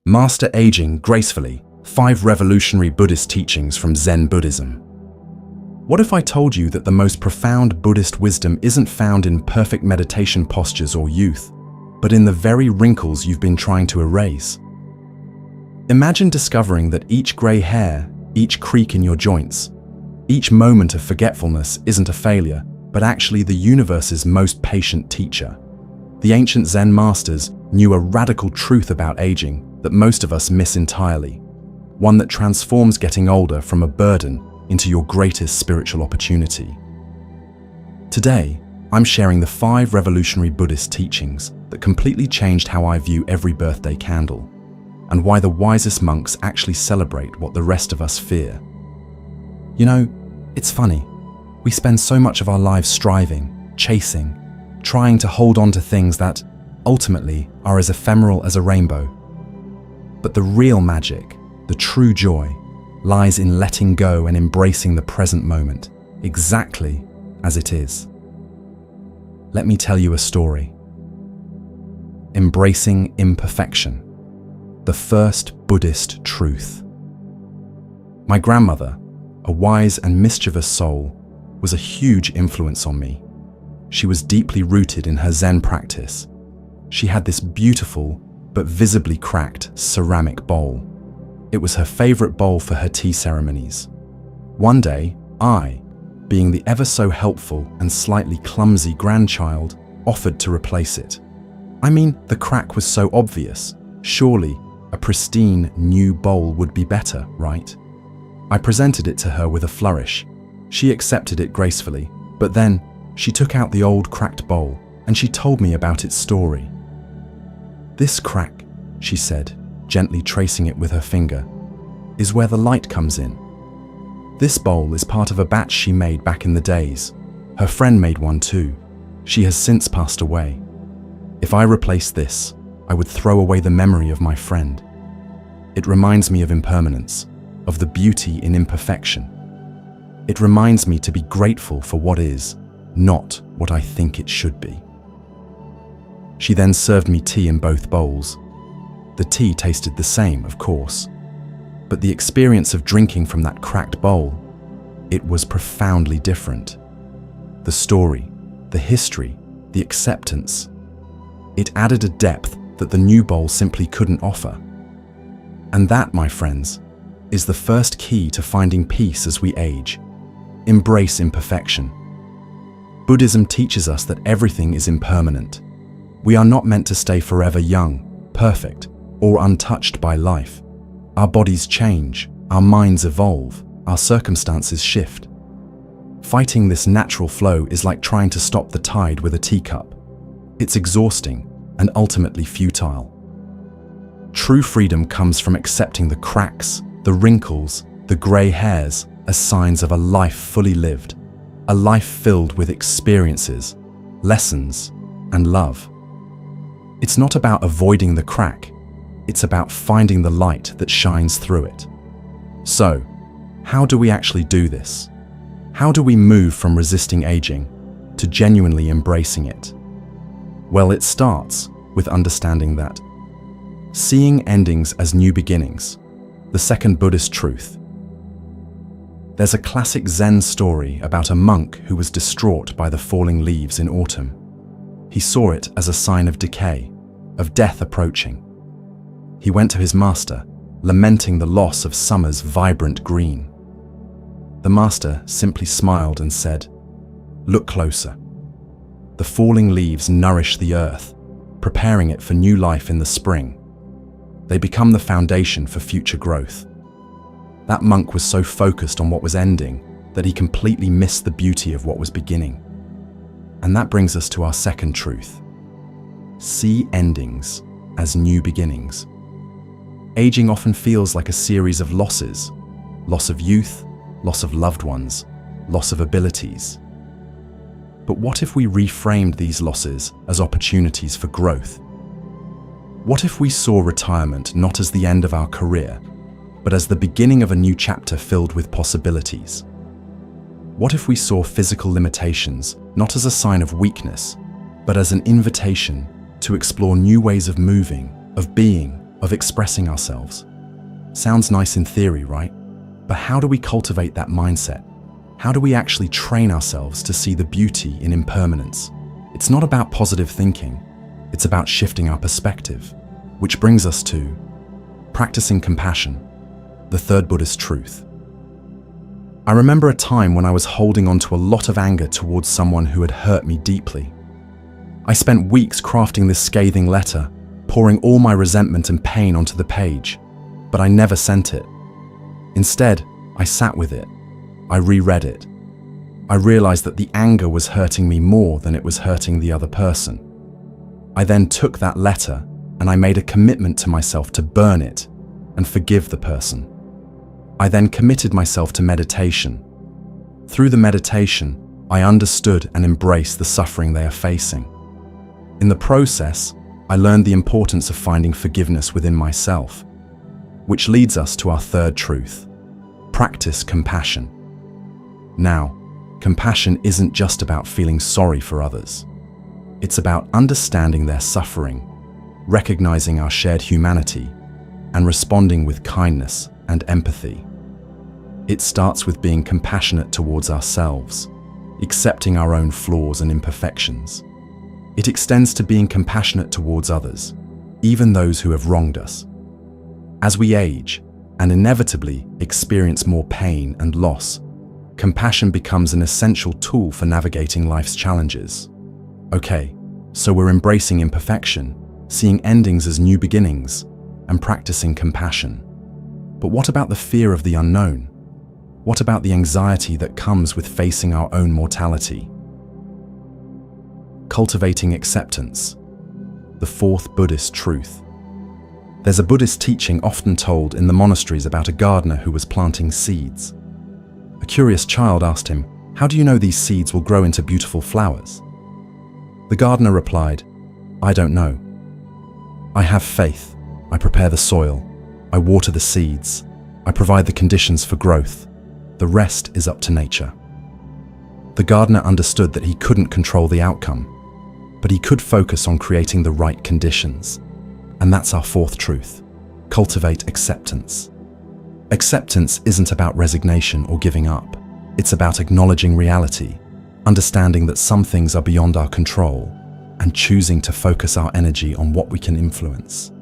Master Aging Gracefully, 5 revolutionary Buddhist teachings from Zen Buddhism. What if I told you that the most profound Buddhist wisdom isn't found in perfect meditation postures or youth, but in the very wrinkles you've been trying to erase? Imagine discovering that each grey hair, each creak in your joints, each moment of forgetfulness isn't a failure, but actually the universe's most patient teacher. The ancient Zen masters knew a radical truth about aging that most of us miss entirely, one that transforms getting older from a burden into your greatest spiritual opportunity. Today, I'm sharing the 5 revolutionary Buddhist teachings that completely changed how I view every birthday candle, and why the wisest monks actually celebrate what the rest of us fear. You know, it's funny. We spend so much of our lives striving, chasing, trying to hold on to things that, ultimately, are as ephemeral as a rainbow. But the real magic, the true joy, lies in letting go and embracing the present moment, exactly as it is. Let me tell you a story. Embracing imperfection, the first Buddhist truth. My grandmother, a wise and mischievous soul, was a huge influence on me. She was deeply rooted in her Zen practice. She had this beautiful but visibly cracked ceramic bowl. It was her favorite bowl for her tea ceremonies. One day, I, being the ever so helpful and slightly clumsy grandchild, offered to replace it. I mean, the crack was so obvious. Surely, a pristine new bowl would be better, right? I presented it to her with a flourish. She accepted it gracefully, but then she took out the old cracked bowl and she told me about its story. "This crack," she said, gently tracing it with her finger, "is where the light comes in. This bowl is part of a batch she made back in the days. Her friend made one too. She has since passed away. If I replaced this, I would throw away the memory of my friend. It reminds me of impermanence, of the beauty in imperfection. It reminds me to be grateful for what is, not what I think it should be." She then served me tea in both bowls. The tea tasted the same, of course, but the experience of drinking from that cracked bowl, it was profoundly different. The story, the history, the acceptance, it added a depth that the new bowl simply couldn't offer. And that, my friends, is the first key to finding peace as we age. Embrace imperfection. Buddhism teaches us that everything is impermanent. We are not meant to stay forever young, perfect, or untouched by life. Our bodies change, our minds evolve, our circumstances shift. Fighting this natural flow is like trying to stop the tide with a teacup. It's exhausting and ultimately futile. True freedom comes from accepting the cracks, the wrinkles, the grey hairs as signs of a life fully lived, a life filled with experiences, lessons, and love. It's not about avoiding the crack, it's about finding the light that shines through it. So, how do we actually do this? How do we move from resisting aging to genuinely embracing it? Well, it starts with understanding that seeing endings as new beginnings, the second Buddhist truth. There's a classic Zen story about a monk who was distraught by the falling leaves in autumn. He saw it as a sign of decay, of death approaching. He went to his master, lamenting the loss of summer's vibrant green. The master simply smiled and said, "Look closer. The falling leaves nourish the earth, preparing it for new life in the spring. They become the foundation for future growth." That monk was so focused on what was ending that he completely missed the beauty of what was beginning. And that brings us to our second truth. See endings as new beginnings. Aging often feels like a series of losses: loss of youth, loss of loved ones, loss of abilities. But what if we reframed these losses as opportunities for growth? What if we saw retirement not as the end of our career, but as the beginning of a new chapter filled with possibilities? What if we saw physical limitations not as a sign of weakness, but as an invitation to explore new ways of moving, of being, of expressing ourselves. Sounds nice in theory, right? But how do we cultivate that mindset? How do we actually train ourselves to see the beauty in impermanence? It's not about positive thinking, it's about shifting our perspective, which brings us to practicing compassion, the third Buddhist truth. I remember a time when I was holding on to a lot of anger towards someone who had hurt me deeply. I spent weeks crafting this scathing letter, pouring all my resentment and pain onto the page, but I never sent it. Instead, I sat with it. I reread it. I realized that the anger was hurting me more than it was hurting the other person. I then took that letter and I made a commitment to myself to burn it and forgive the person. I then committed myself to meditation. Through the meditation, I understood and embraced the suffering they are facing. In the process, I learned the importance of finding forgiveness within myself, which leads us to our third truth: practice compassion. Now, compassion isn't just about feeling sorry for others. It's about understanding their suffering, recognizing our shared humanity, and responding with kindness and empathy. It starts with being compassionate towards ourselves, accepting our own flaws and imperfections. It extends to being compassionate towards others, even those who have wronged us. As we age and inevitably experience more pain and loss, compassion becomes an essential tool for navigating life's challenges. Okay, so we're embracing imperfection, seeing endings as new beginnings, and practicing compassion. But what about the fear of the unknown? What about the anxiety that comes with facing our own mortality? Cultivating acceptance, the fourth Buddhist truth. There's a Buddhist teaching often told in the monasteries about a gardener who was planting seeds. A curious child asked him, "How do you know these seeds will grow into beautiful flowers?" The gardener replied, "I don't know. I have faith. I prepare the soil. I water the seeds. I provide the conditions for growth. The rest is up to nature." The gardener understood that he couldn't control the outcome, but he could focus on creating the right conditions. And that's our fourth truth: cultivate acceptance. Acceptance isn't about resignation or giving up. It's about acknowledging reality, understanding that some things are beyond our control, and choosing to focus our energy on what we can influence.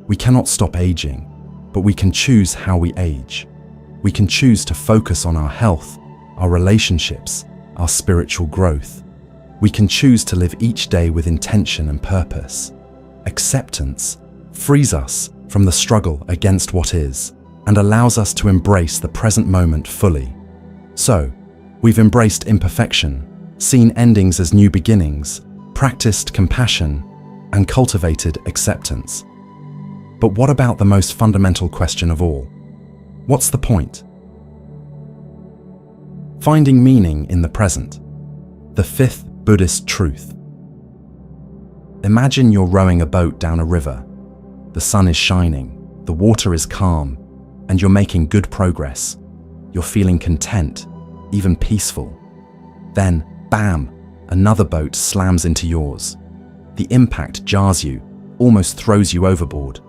We cannot stop aging, but we can choose how we age. We can choose to focus on our health, our relationships, our spiritual growth. We can choose to live each day with intention and purpose. Acceptance frees us from the struggle against what is and allows us to embrace the present moment fully. So, we've embraced imperfection, seen endings as new beginnings, practiced compassion, and cultivated acceptance. But what about the most fundamental question of all? What's the point? Finding meaning in the present, the fifth Buddhist truth. Imagine you're rowing a boat down a river. The sun is shining, the water is calm, and you're making good progress. You're feeling content, even peaceful. Then, bam, another boat slams into yours. The impact jars you, almost throws you overboard.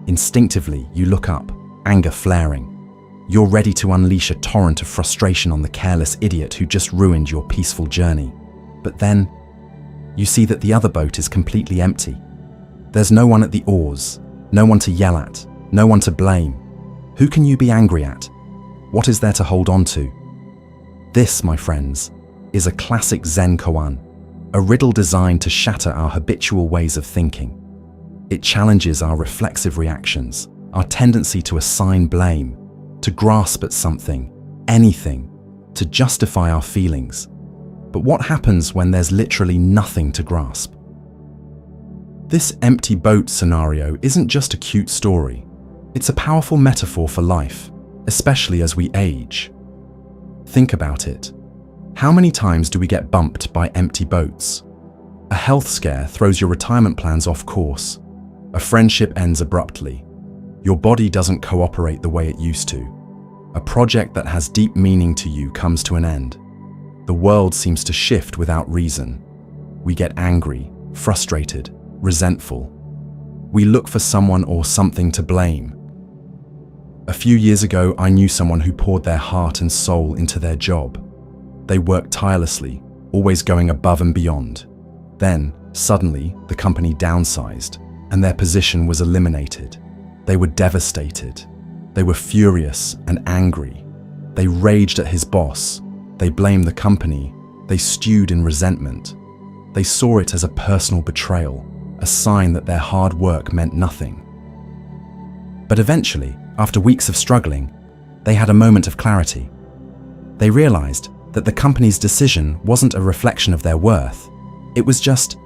Instinctively, you look up, anger flaring. You're ready to unleash a torrent of frustration on the careless idiot who just ruined your peaceful journey. But then, you see that the other boat is completely empty. There's no one at the oars, no one to yell at, no one to blame. Who can you be angry at? What is there to hold on to? This, my friends, is a classic Zen koan, a riddle designed to shatter our habitual ways of thinking. It challenges our reflexive reactions, our tendency to assign blame, to grasp at something, anything, to justify our feelings. But what happens when there's literally nothing to grasp? This empty boat scenario isn't just a cute story. It's a powerful metaphor for life, especially as we age. Think about it. How many times do we get bumped by empty boats? A health scare throws your retirement plans off course. A friendship ends abruptly. Your body doesn't cooperate the way it used to. A project that has deep meaning to you comes to an end. The world seems to shift without reason. We get angry, frustrated, resentful. We look for someone or something to blame. A few years ago, I knew someone who poured their heart and soul into their job. They worked tirelessly, always going above and beyond. Then, suddenly, the company downsized, and their position was eliminated. They were devastated. They were furious and angry. They raged at his boss. They blamed the company. They stewed in resentment. They saw it as a personal betrayal, a sign that their hard work meant nothing. But eventually, after weeks of struggling, they had a moment of clarity. They realized that the company's decision wasn't a reflection of their worth. It was just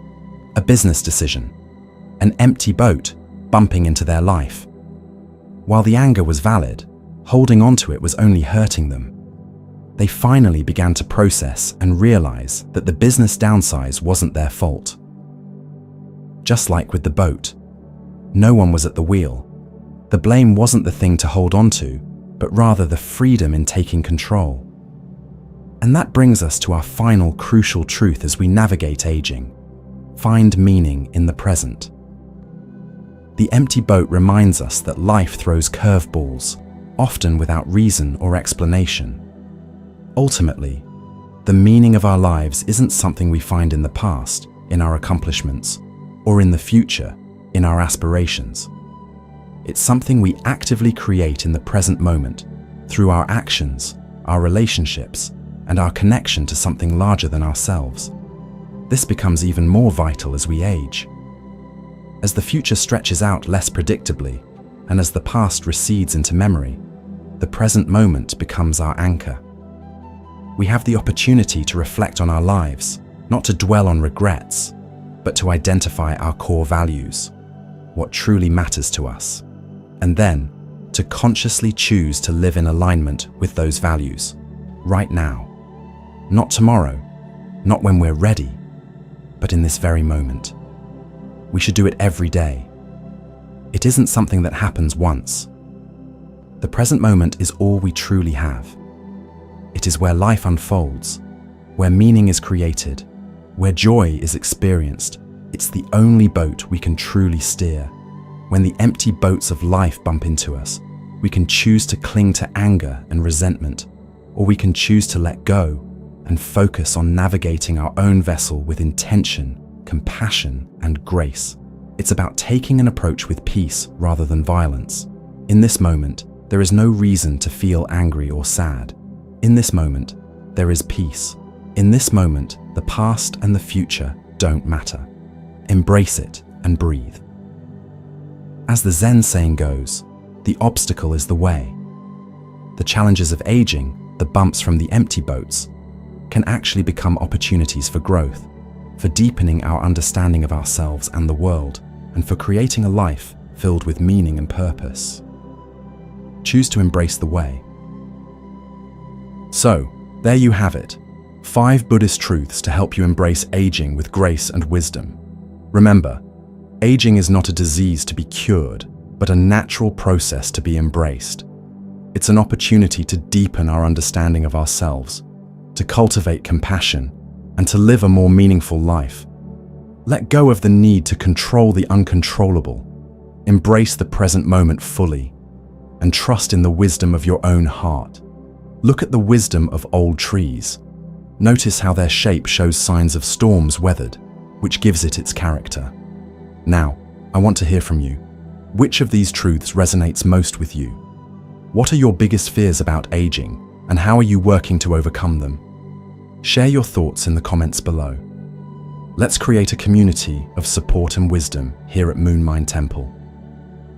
a business decision, an empty boat bumping into their life. While the anger was valid, holding on to it was only hurting them. They finally began to process and realize that the business downsize wasn't their fault. Just like with the boat, no one was at the wheel. The blame wasn't the thing to hold on to, but rather the freedom in taking control. And that brings us to our final crucial truth as we navigate aging. Find meaning in the present. The empty boat reminds us that life throws curveballs, often without reason or explanation. Ultimately, the meaning of our lives isn't something we find in the past, in our accomplishments, or in the future, in our aspirations. It's something we actively create in the present moment, through our actions, our relationships, and our connection to something larger than ourselves. This becomes even more vital as we age. As the future stretches out less predictably, and as the past recedes into memory, the present moment becomes our anchor. We have the opportunity to reflect on our lives, not to dwell on regrets, but to identify our core values, what truly matters to us, and then to consciously choose to live in alignment with those values, right now. Not tomorrow, not when we're ready, but in this very moment. We should do it every day. It isn't something that happens once. The present moment is all we truly have. It is where life unfolds, where meaning is created, where joy is experienced. It's the only boat we can truly steer. When the empty boats of life bump into us, we can choose to cling to anger and resentment, or we can choose to let go and focus on navigating our own vessel with intention, compassion, and grace. It's about taking an approach with peace rather than violence. In this moment, there is no reason to feel angry or sad. In this moment, there is peace. In this moment, the past and the future don't matter. Embrace it and breathe. As the Zen saying goes, the obstacle is the way. The challenges of aging, the bumps from the empty boats, can actually become opportunities for growth, for deepening our understanding of ourselves and the world, and for creating a life filled with meaning and purpose. Choose to embrace the way. So, there you have it. 5 Buddhist truths to help you embrace aging with grace and wisdom. Remember, aging is not a disease to be cured, but a natural process to be embraced. It's an opportunity to deepen our understanding of ourselves, to cultivate compassion, and to live a more meaningful life. Let go of the need to control the uncontrollable. Embrace the present moment fully, and trust in the wisdom of your own heart. Look at the wisdom of old trees. Notice how their shape shows signs of storms weathered, which gives it its character. Now, I want to hear from you. Which of these truths resonates most with you? What are your biggest fears about aging, and how are you working to overcome them? Share your thoughts in the comments below. Let's create a community of support and wisdom here at Moonmind Temple.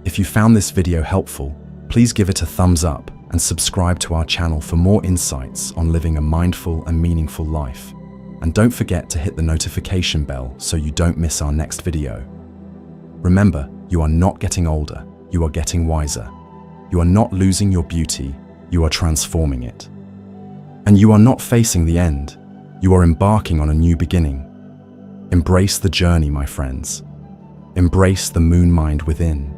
If you found this video helpful, please give it a thumbs up and subscribe to our channel for more insights on living a mindful and meaningful life. And don't forget to hit the notification bell so you don't miss our next video. Remember, you are not getting older, you are getting wiser. You are not losing your beauty, you are transforming it. And you are not facing the end, you are embarking on a new beginning. Embrace the journey, my friends. Embrace the moon mind within.